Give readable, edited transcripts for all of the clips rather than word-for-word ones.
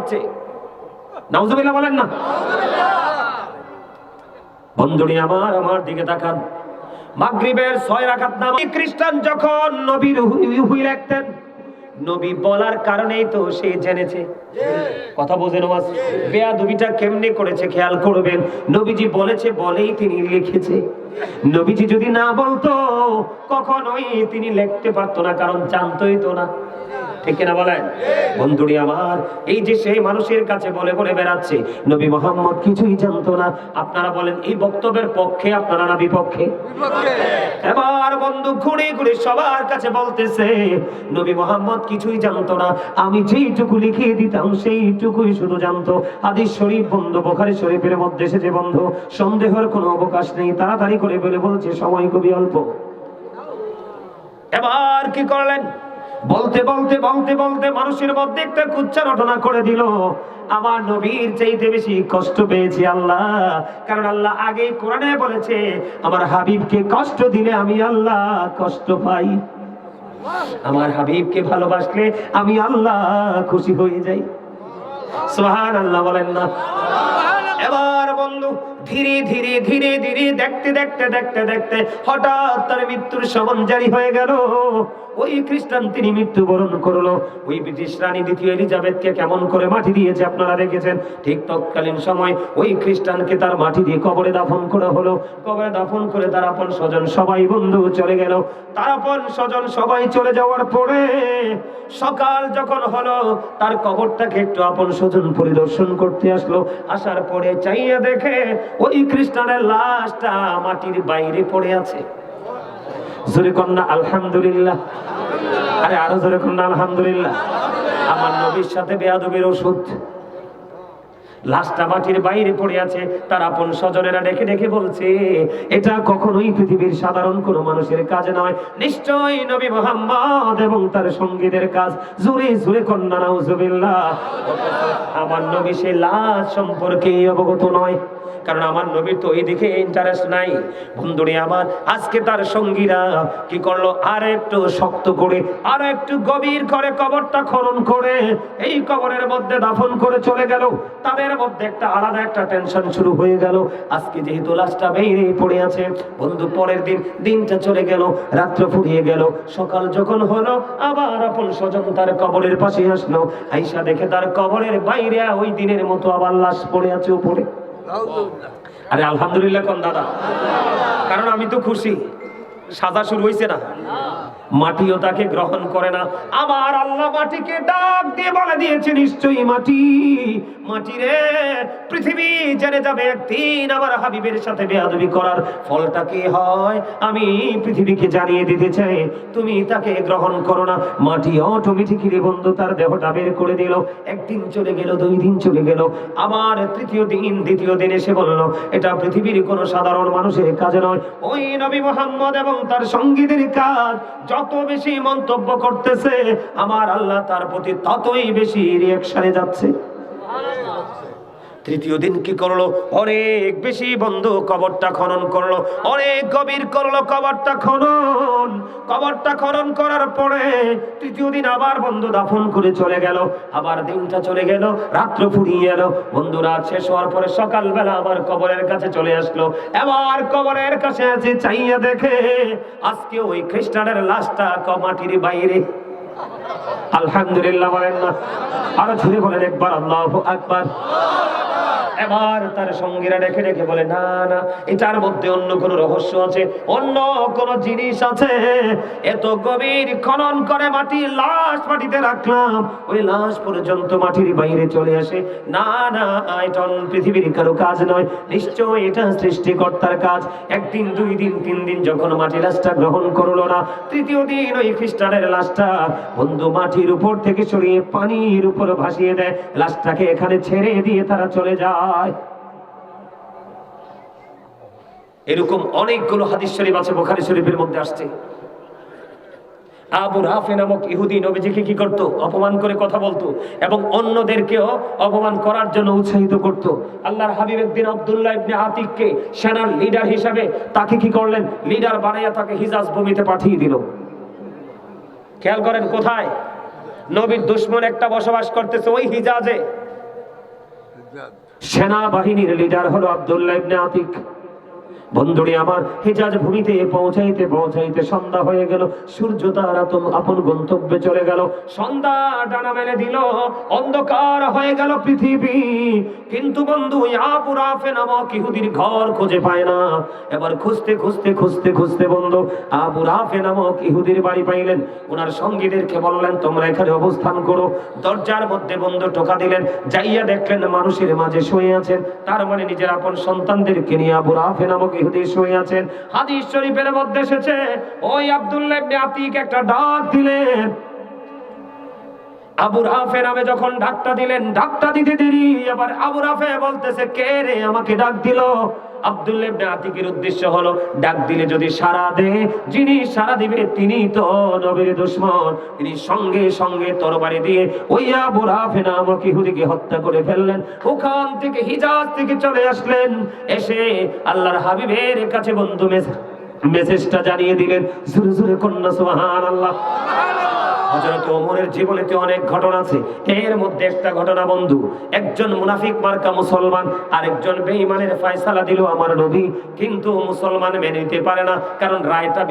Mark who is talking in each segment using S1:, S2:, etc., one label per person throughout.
S1: হচ্ছে। নাউজুবিল্লাহ বলেন না। বন্ধুরি আমার দিকে তাকান। মাগরিবের 6 রাকাত নামাজ খ্রিস্টান যখন নবীর হুই লিখতেন, নবী বলার কারণেই তো সে জেনেছে। কথা বোঝেন ওয়াজ? বেয়াদবিটা কেমনে করেছে খেয়াল করবেন। নবীজি বলেছে বলেই তিনি লিখেছে। নবীজি যদি না বলতো কখনোই তিনি লিখতে পারতো না, কারণ জানতোই তো না। ঠিক কিনা বলেন? বন্ধুরি আমার, এই যে সেই মানুষের কাছে বলে বলে বেড়াচ্ছে নবী মুহাম্মদ কিছুই জানতো না, আপনারা বলেন এই বক্তব্যের পক্ষে আপনারা না বিপক্ষে? এবার বন্ধু ঘুরে ঘুরে সবার কাছে বলতেছে নবী মুহাম্মদ কিছুই জানতো না, আমি যেইটুকু লিখিয়ে দিতাম সেইটুকুই শুধু জানতো। হাদিস শরীফ বন্ধু বুখারী শরীফের মধ্যে এসেছে বন্ধু, সন্দেহের কোনো অবকাশ নেই। তাড়াতাড়ি করে বলছে সময় খুবই অল্প। এবার কি করলেন? বলতে বলতে বলতে বলতে মানুষের মধ্যে একটা কুচ্চা রটনা করে দিল। আমার নবীর চাইতে বেশি কষ্ট পেয়েছি আল্লাহ, কারণ আল্লাহ আগে কোরআনে বলেছে আমার হাবিবকে কষ্ট দিলে আমি আল্লাহ কষ্ট পাই, আমার হাবিবকে ভালোবাসলে আমি আল্লাহ খুশি হয়ে যাই। সুবহানাল্লাহ বলেন না। এবার বন্ধু ধীরে ধীরে ধীরে ধীরে দেখতে দেখতে দেখতে দেখতে হঠাৎ তার মৃত্যুর সমন জারি হয়ে গেল। ওই খ্রিস্টান তিনি মৃত্যুবরণ করলো। ওই ব্রিটিশ রানী দ্বিতীয় এলিজাবেথকে কেমন করে মাটি দিয়েছে আপনারা দেখেছেন। ঠিক তৎকালীন সময় ওই খ্রিস্টানকে তার মাটি দিয়ে কবরে দাফন করা হলো। কবরে দাফন করে তার আপন স্বজন সবাই বন্ধু চলে গেল। তার আপন স্বজন সবাই চলে যাওয়ার পরে সকাল যখন হলো তার কবরটাকে একটু আপন স্বজন পরিদর্শন করতে আসলো। আসার পরে চাইয়া দেখে ওই খ্রিস্টানের লাশটা মাটির বাইরে পড়ে আছে। জোরে কন্যা আলহামদুলিল্লাহ। আরে আরো জোরে কন্যা আলহামদুলিল্লাহ। আমার নবীর সাথে বেয়াদবির ওষুধ। লাশটা মাটির বাইরে পড়ে আছে। তার আপন স্বজনেরা ডেকে ডেকে বলছে এটা কখনোই পৃথিবীর সাধারণ কোনো মানুষের কাজ নয়, নিশ্চয়ই নবী মুহাম্মদ এবং তার সঙ্গীদের কাজ। জোরে জোরে কন্যা নাউজুবিল্লাহ। আমার নবী সে লাশ সম্পর্কে অবগত নয়, কারণ আমার নবীর তো এই দিকে ইন্টারেস্ট নাই। বন্ধুরে আমার, আজকে তার সঙ্গীরা কি করলো, আর একটু শক্ত করে আর একটু গভীর করে কবরটা খনন করে এই কবরের মধ্যে দাফন করে চলে গেল। তাদের মধ্যে একটা আলাদা একটা টেনশন শুরু হয়ে গেল। আজকে যেহেতু লাশটা বাইরে পড়ে আছে, বন্ধু পরের দিনটা চলে গেল, রাত্র ফুরিয়ে গেল। সকাল যখন হলো আবার আপন স্বজন তার কবরের পাশে আসলো। আইসা দেখে তার কবরের বাইরে ওই দিনের মতো আবার লাশ পড়ে আছে উপরে। আরে আলহামদুলিল্লাহ কোন দাদা, কারণ আমি তো খুশি, সাজা শুরু হয়েছে না। মাটিও তাকে গ্রহণ করে না। আমার আল্লাহ মাটিকে ডাক দিয়ে বলে দিয়েছে নিশ্চয়ই মাটি, মাটি রে, পৃথিবী জেনে যাবে একদিন আমার হাবিবের সাথে বেয়াদবি করার ফলটা কি হয় আমি পৃথিবীকে জানিয়ে দিতে চাই, তুমি তাকে গ্রহণ করো না। মাটি অটোমেটিক্যালি বন্ধু তার দেহটা বের করে দিল। একদিন চলে গেল, 2 দিন চলে গেল, আবার তৃতীয় দিন দ্বিতীয় দিন এসে বলল এটা পৃথিবীর কোনো সাধারণ মানুষের কাজ নয়, ওই নবী মুহাম্মদ এবং তার সঙ্গীদের কাজ। যত বেশি মন্তব্য করতেছে আমার আল্লাহ তার প্রতি ততই বেশি রিঅ্যাকশনে যাচ্ছে। তৃতীয় দিন কি করলো, অনেক বেশি বন্ধু কবরটা খনন করলো, অনেক গভীর করলো কবরটা খনন করার পরে তৃতীয় দিন আবার বন্ধু দাফন করে চলে গেল। আবার দিনটা চলে গেল, রাত্র ফুরিয়ে গেল। বন্ধু রাত শেষ হওয়ার পরে সকালবেলা আবার কবরের কাছে চলে আসলো। এবার কবরের কাছে আছে, চাইয়া দেখে আজকে ওই খ্রিস্টানের লাশটা মাটির বাইরে। আলহামদুলিল্লাহ বলেন না, আরো ছুড়ে বলেন একবার আল্লাহু আকবার। এবার তার সঙ্গীরা ডেকে ডেকে বলে না না, এটার মধ্যে অন্য কোনো রহস্য আছে, অন্য কোনো জিনিস আছে। এত গভীর খনন করে লাশ মাটিতে রাখলাম, ওই লাশ পর্যন্ত মাটির বাইরে চলে আসে। না না, এটা পৃথিবীর কারো কাজ নয়, নিশ্চয় এটা সৃষ্টিকর্তার কাজ। একদিন, 2 দিন, 3 দিন যখন মাটি লাশটা গ্রহণ করলো না, তৃতীয় দিন ওই খ্রিস্টানের লাশটা বন্ধু মাটির উপর থেকে সরিয়ে পানির উপর ভাসিয়ে দেয়। লাশটাকে এখানে ছেড়ে দিয়ে তারা চলে যায়। এরকম অনেকগুলো হাদিস শরীফ আছে, বুখারী শরীফের মধ্যে আসছে। আবু রাফি নামক ইহুদি নবীজিকে কি করত? অপমান করে কথা বলতো এবং অন্যদেরকেও অপমান করার জন্য উৎসাহিত করত। আল্লাহর হাবিব একদিন আব্দুল্লাহ ইবনে আতিককে সেনার লিডার হিসেবে তাকে কি করলেন, লিডার বানাইয়া তাকে হিজাজ ভূমিতে পাঠিয়ে দিল। খেয়াল করেন কোথায়? নবীর দুশমন একটা বসবাস করতেছে ওই হিজাজে। সেনাবাহিনীর লিডার হলো আব্দুল্লাহ ইবনে আতিক। বন্ধুরে আমার, হিজাজ ভূমিতে পৌঁছাইতে পৌঁছাইতে সন্ধ্যা হয়ে গেল, সূর্য তার আপন গন্তব্যে চলে গেল। সন্ধ্যা ডানা মেলে দিল, অন্ধকার হয়ে গেল পৃথিবী। কিন্তু বন্ধু আবু রাফে নামক ইহুদির ঘর খুঁজে পায় না। এবার খুঁজতে খুঁজতে খুঁজতে খুঁজতে বন্ধু আবু রাফে নামক ইহুদির বাড়ি পাইলেন। ওনার সঙ্গীদেরকে বললেন, তোমরা এখানে অবস্থান করো। দরজার মধ্যে বন্ধু টোকা দিলেন, যাইয়া দেখলেন মানুষের মাঝে শুয়ে আছেন। তার মানে নিজের আপন সন্তানদেরকে নিয়ে আবু রাফে নামক ইহুদি শুয়ে আছেন। হাদিস শরীফের মধ্যে এসেছে, ওই আব্দুল্লাহ ইবনে আতিক একটা ডাক দিলেন। আবু রাফে নামে যখন ডাকটা দিলেন, ডাকটা দিতে দেরি, এবার আবু রাফে বলতেছে, কে রে আমাকে ডাক দিল? আব্দুল্লাহ ইবনে আতিকের উদ্দেশ্য হলো, ডাক দিলে যদি সাড়া দেয়, যিনি সাড়া দিবে তিনি তো নবীর দুশমন। তিনি সঙ্গে সঙ্গে তরবারি দিয়ে ওই আবু রাফে নামক ইহুদিকে হত্যা করে ফেললেন। ওখান থেকে হিজাজ থেকে চলে আসলেন, এসে আল্লাহর হাবিবের কাছে বন্ধু মেসেজটা জানিয়ে দিলেন। জোরে জোরে কন্যা সুবহানাল্লাহ। হযরত ওমরের জীবনেতে অনেক ঘটনা আছে, এর মধ্যে একটা ঘটনা বন্ধু, একজন মুনাফিক মার্কা মুসলমান আরেকজন বেঈমানের ফয়সালা দিল আমার নবী, কিন্তু মুসলমান মেনে নিতে পারে না, কারণ রায়টা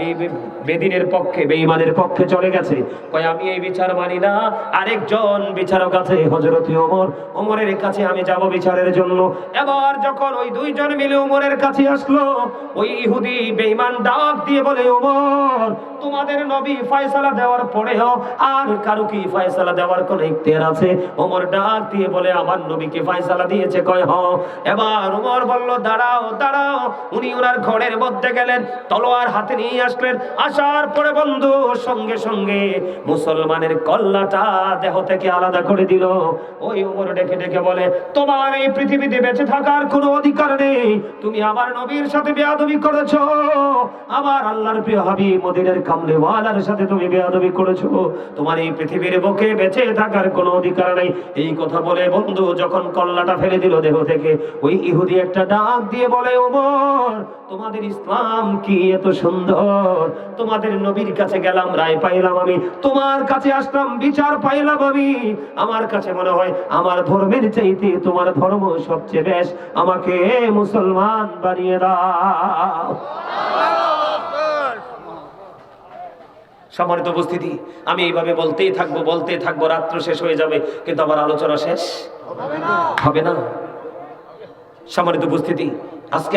S1: বেদিনের পক্ষে, বেঈমানের পক্ষে চলে গেছে। কয় আমি এই বিচার মানি না। আরেকজন বিচারক আছে হযরত ওমর, ওমরের কাছে আমি যাব বিচারের জন্য। এবার যখন ওই দুইজন মিলে ওমরের কাছে আসলো, ওই ইহুদি বেঈমান ডাক দিয়ে বলে, ওমর তোমাদের নবী ফয়সালা দেওয়ার পরেও আর কারো কি ফয়সালা দেওয়ার কোন ইখতিয়ার আছে? ওমর ডাক দিয়ে বলে, আমার নবীকে ফয়সালা দিয়েছে। কয় হ। এবার ওমর বলল, দাঁড়াও দাঁড়াও। উনি ওনার ঘরের মধ্যে গেলেন, তলোয়ার হাতে নিয়ে আসলেন। আসার পরে বন্ধু সঙ্গে সঙ্গে মুসলমানের কল্লাটা দেহ থেকে আলাদা করে দিল। ওই ওমর ডেকে ডেকে বলে, তোমার এই পৃথিবীতে বেঁচে থাকার কোনো অধিকার নেই। তুমি আমার নবীর সাথে বেয়াদবি করেছো, আমার আল্লাহর প্রিয় হাবিব মদিনার কামলিওয়ালার সাথে তুমি বেয়াদবি করেছো। তোমার এই পৃথিবীর বুকে বেঁচে থাকার কোনো অধিকার নেই। এই কথা বলে বন্ধু যখন কল্লাটা ফেলে দিল দেহ থেকে, ওই ইহুদি একটা ডাক দিয়ে বলে, ওমর তোমাদের ইসলাম কি এত সুন্দর? তোমাদের নবীর কাছে গেলাম, রায় পাইলাম আমি, তোমার কাছে আসলাম, বিচার পাইলাম আমি। আমার কাছে মনে হয় আমার ধর্মের চাইতে তোমার ধর্ম সবচেয়ে বেশ। আমাকে মুসলমান বানিয়ে দাও। সম্মানিত উপস্থিতি, আমি এইভাবে বলতেই থাকবো, রাত্র শেষ হয়ে যাবে, কিন্তু আমার আলোচনা শেষ হবে না। সম্মানিত উপস্থিতি, আজকে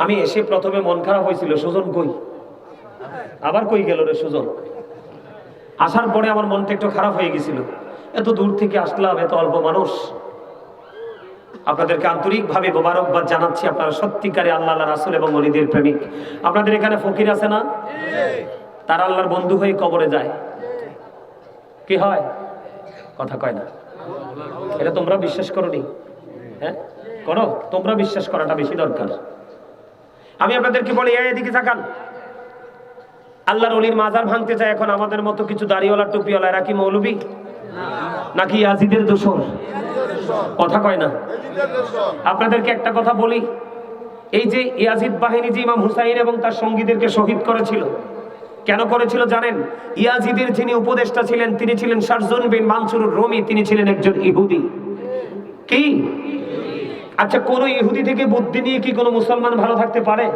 S1: আমি এসে প্রথমে মন খারাপ হয়েছিল, সুজন কই, আবার কই গেল রে সুজন। আসার পরে আমার মনটা একটু খারাপ হয়ে গেছিল, এত দূর থেকে আসলাম, এত অল্প মানুষ। আপনাদেরকে আন্তরিকভাবে মোবারকবাদ জানাচ্ছি, আপনারা সত্যিকারে আল্লাহ রাসূল এবং ওলিদের প্রেমিক। আপনাদের এখানে ফকির আছে না? তারা আল্লাহর বন্ধু হয়ে কবরে যায়, কি হয়? কথা কয় না। এটা তোমরা বিশ্বাস করোনি? হ্যাঁ করো, তোমরা বিশ্বাস করাটা বেশি দরকার। আমি আপনাদেরকে বলি, এদিকে তাকান। আল্লাহর ওলির মাজার ভাঙতে যায় এখন আমাদের মতো কিছু দাড়িওয়ালা টুপিওয়ালা, এরা কি মৌলবী নাকি ইয়াজিদের দোসর? কথা কয় না। আপনাদেরকে একটা কথা বলি, এই যে ইয়াজিদ বাহিনী যে ইমাম হুসাইন এবং তার সঙ্গীদেরকে শহীদ করেছিল, কেন করেছিল জানেন? ইয়াজিদের যিনি উপদেষ্টা ছিলেন তিনি ছিলেন শারজুন বিন মানসুর রুমি, তিনি ছিলেন একজন ইহুদি। কি? আচ্ছা, কোন ইহুদি থেকে বুদ্ধি নিয়ে কি কোনো মুসলমান ভালো থাকতে পারে?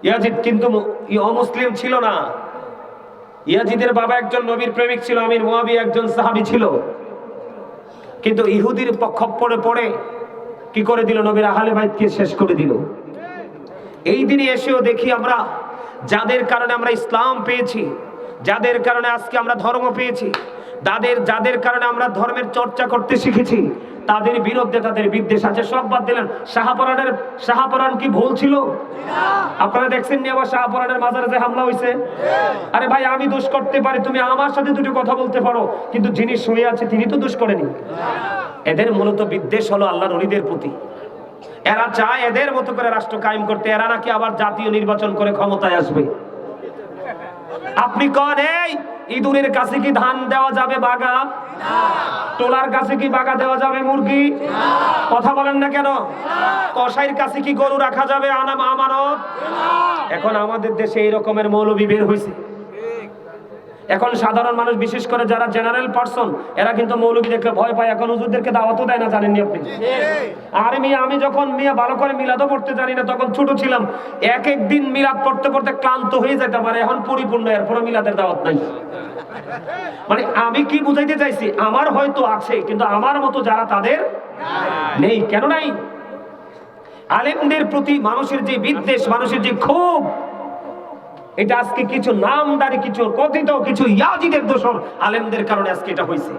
S1: ইয়াজিদ কিন্তু অমুসলিম ছিল না। ইয়াজিদের বাবা একজন নবীর প্রেমিক ছিল, আমির মুয়াবিয়া একজন সাহাবী ছিল, কিন্তু ইহুদির পক্ষে পড়ে কি করে দিল? নবীর আহলে বাইতকে শেষ করে দিল। এই দিনে এসেও দেখি আমরা, যাদের কারণে আমরা ইসলাম পেয়েছি, যাদের কারণে আজকে আমরা ধর্ম পেয়েছি, যাদের কারণে আমরা ধর্মের চর্চা করতে শিখেছি, তাদের বিরুদ্ধে তাদের বিদ্বেষ আছে। সব বাদ দিলেন, শাহপরান কি ভুল ছিল? আপনারা দেখছেন নি আবার শাহপরানের মাজারে যে হামলা হয়েছে? আরে ভাই, আমি দোষ করতে পারি, তুমি আমার সাথে দুটো কথা বলতে পারো, কিন্তু যিনি শুয়ে আছে তিনি তো দোষ করেনি। এদের মূলত বিদ্বেষ হলো আল্লাহর ওলিদের প্রতি। এরা চায় এদের মতো করে রাষ্ট্র কায়েম করতে, এরা নাকি আবার জাতীয় নির্বাচন করে ক্ষমতায় আসবে। আপনি কন, এই ইঁদুরের কাছে কি ধান দেওয়া যাবে বাগা? টোলার কাছে কি বাগা দেওয়া যাবে মুরগি? কথা বলেন না কেন? কসাইয়ের কাছে কি গরু রাখা যাবে আমানত? এখন আমাদের দেশে এই রকমের মৌলবী বের হয়েছে, এখন সাধারণ মানুষ, বিশেষ করে যারা জেনারেল পার্সন, এরা কিন্তু মৌলবী দেখলে ভয় পায়। এখন হুজুরদেরকে দাওয়াতও দেয় না, জানেননি আপনি? আরে মিয়া, আমি যখন ভালো করে মিলাদও পড়তে জানি না, তখন ছোট ছিলাম, এক দিন মিলাদ পড়তে পড়তে ক্লান্ত হয়ে যেতে পারে। এখন পরিপূর্ণ, এরপরে মিলাদের দাওয়াত নাই। মানে আমি কি বুঝাইতে চাইছি, আমার হয়তো আছে, কিন্তু আমার মতো যারা তাদের নেই। কেন নাই? আলেমদের প্রতি মানুষের যে বিদ্বেষ, মানুষের যে ক্ষোভ, এটা আজকে কিছু নামদারি, কিছু কথিত কিছু ইয়াজিদের দোষর আলেমদের কারণে আজকে এটা হয়েছে।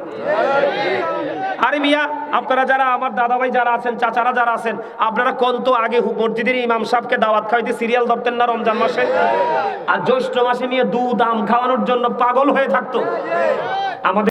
S1: আরে মিয়া, আপনারা যারা আমার দাদা ভাই যারা আছেন, চাচারা যারা আছেন, আপনারা কোন তো আগে মসজিদের ইমাম সাহেবকে দাওয়াত খাওয়াইতে সিরিয়াল ধরতেন না রমজান মাসে? আর জ্যৈষ্ঠ মাসে নিয়ে দুধ আম খাওয়ানোর জন্য পাগল হয়ে থাকতো। আমাদের